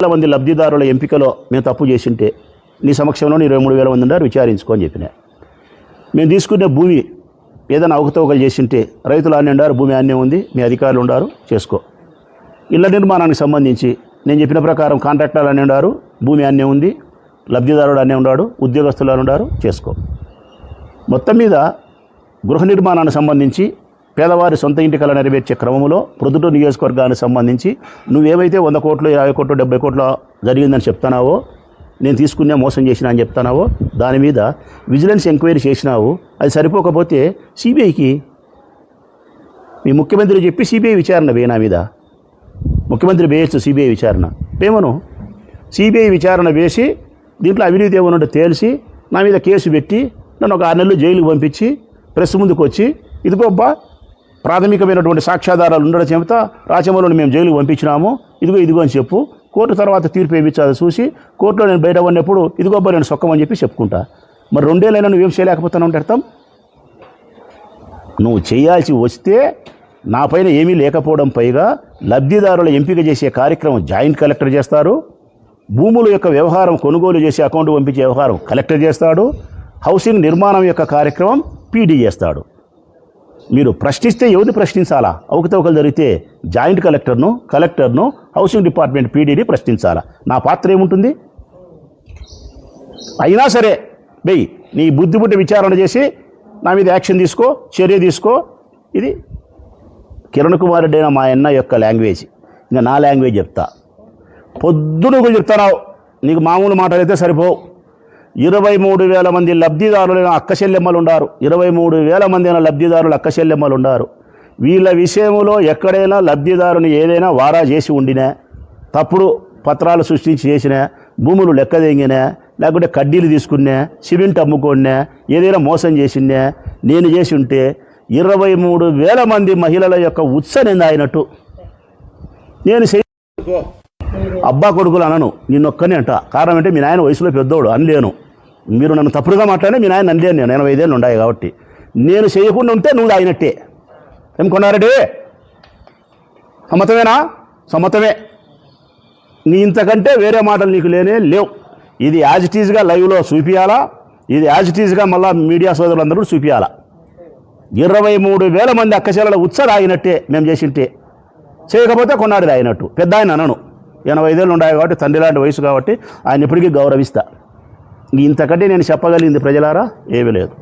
మంది లబ్ధిదారుల ఎంపికలో మేము తప్పు చేసింటే నీ సమక్షంలో 23,000 మంది ఉన్నారు, విచారించుకో అని చెప్పిన. మేము తీసుకునే భూమి ఏదైనా అవకతవకలు చేసింటే రైతులు అన్నీ ఉండారు, భూమి అన్నీ ఉంది, మీ అధికారులు ఉండారు, చేసుకో. ఇళ్ల నిర్మాణానికి సంబంధించి నేను చెప్పిన ప్రకారం కాంట్రాక్టర్లు అన్నీ ఉండారు, భూమి అన్నీ ఉంది, లబ్ధిదారుడు అన్నీ ఉన్నాడు, ఉద్యోగస్తులు అని ఉండారు, చేసుకో. మొత్తం మీద గృహ నిర్మాణానికి సంబంధించి పేదవారి సొంత ఇంటి కళ నెరవేర్చే క్రమంలో ప్రొద్దుటూరు నియోజకవర్గానికి సంబంధించి నువ్వేమైతే 100 కోట్లు 50 కోట్లు 70 కోట్లు జరిగిందని చెప్తున్నావో, నేను తీసుకునే మోసం చేసినా అని చెప్తున్నావో, దాని మీద విజిలెన్స్ ఎంక్వైరీ చేసినావు. అది సరిపోకపోతే సిబిఐకి మీ ముఖ్యమంత్రి చెప్పి సిబిఐ విచారణ వేయనా మీద ముఖ్యమంత్రి వేయచ్చు సిబిఐ విచారణ ఏమను సిబిఐ విచారణ వేసి దీంట్లో అవినీతి ఏమన్నా తేల్చి నా మీద కేసు పెట్టి నన్ను ఒక 6 నెలలు జైలుకి పంపించి ప్రెస్ ముందుకు వచ్చి ఇదిగోబ్బా ప్రాథమికమైనటువంటి సాక్ష్యాధారాలు ఉండడం చెబుతా రాచమల్లుని మేము జైలుకి పంపించినాము, ఇదిగో అని చెప్పు. కోర్టు తర్వాత తీర్పు ఏమిచ్చాదో చూసి కోర్టులో నేను బయట ఉన్నప్పుడు ఇదిగోబ్బా నేను సొక్కమని చెప్పి చెప్పుకుంటా. మరి 2 ఏళ్ళైనా నువ్వేం చేయలేకపోతున్నావు అంటే అర్థం. నువ్వు చేయాల్సి వస్తే నా పైన ఏమీ లేకపోవడం పైగా లబ్ధిదారుల ఎంపిక చేసే కార్యక్రమం జాయింట్ కలెక్టర్ చేస్తారు, భూముల యొక్క వ్యవహారం కొనుగోలు చేసి అకౌంట్ పంపించే వ్యవహారం కలెక్టర్ చేస్తాడు, హౌసింగ్ నిర్మాణం యొక్క కార్యక్రమం పీడీ చేస్తాడు. మీరు ప్రశ్నిస్తే ఎవరిని ప్రశ్నించాలా? అవకతవకలు జరిగితే జాయింట్ కలెక్టర్ను హౌసింగ్ డిపార్ట్మెంట్ పీడీని ప్రశ్నించాలా? నా పాత్ర ఏముంటుంది? అయినా సరే బెయ్యి నీ బుద్ధిబుద్ధి విచారణ చేసి నా మీద యాక్షన్ తీసుకో, చర్య తీసుకో. ఇది కిరణ్ కుమార్ రెడ్డి అయిన మా అన్న యొక్క లాంగ్వేజ్. ఇంకా నా లాంగ్వేజ్ చెప్తా. పొద్దున చెప్తున్నావు, నీకు మామూలు మాటలైతే సరిపోవు. 23,000 మంది లబ్ధిదారులైన అక్క చెల్లెమ్మలు ఉన్నారు, 23,000 మంది అయిన లబ్ధిదారులు అక్క చెల్లెమ్మలు ఉన్నారు. వీళ్ళ విషయంలో ఎక్కడైనా లబ్ధిదారుని ఏదైనా వారా చేసి ఉండినా, తప్పుడు పత్రాలు సృష్టించి చేసినా, భూములు లెక్కదెంగినా, లేకుంటే కడ్డీలు తీసుకున్నా, సిమెంట్ అమ్ముకున్నా, ఏదైనా మోసం చేసినా, నేను చేసి ఉంటే 23,000 మంది మహిళల యొక్క ఉత్సవం అయినట్టు నేను అబ్బా కొడుకులు అనను, నిన్నొక్కనే అంట. కారణం అంటే మీ నాయన వయసులో పెద్దోడు అనలేను. మీరు నన్ను తప్పుడుగా మాట్లాడినా మీ నాయన అనలేను. నేను 85 ఏళ్ళు ఉన్నాయి కాబట్టి నేను చేయకుండా ఉంటే నువ్వు అయినట్టే. ఏం కొన్నారెడ్డి, సమ్మతమేనా? సమ్మతమే. నీ ఇంతకంటే వేరే మాటలు నీకు లేవు. ఇది యాజ్ ఇట్ ఈజ్గా లైవ్లో చూపించాలా, ఇది యాజ్ ఇట్ ఈజ్గా మళ్ళీ మీడియా సోదరులందరూ చూపించాలా. 23,000 మంది అక్కచెల్లెల ఉత్సవం ఆగినట్టే మేము చేసింటే, చేయకపోతే కొన్నాడు అయినట్టు. పెద్ద ఆయన అనను, 85 ఏళ్ళు ఉన్నాయి కాబట్టి తండ్రి లాంటి వయసు కాబట్టి ఆయన ఇప్పటికీ గౌరవిస్తా. ఇంతకంటే నేను చెప్పగలిగింది ప్రజలారా ఏమీ లేదు.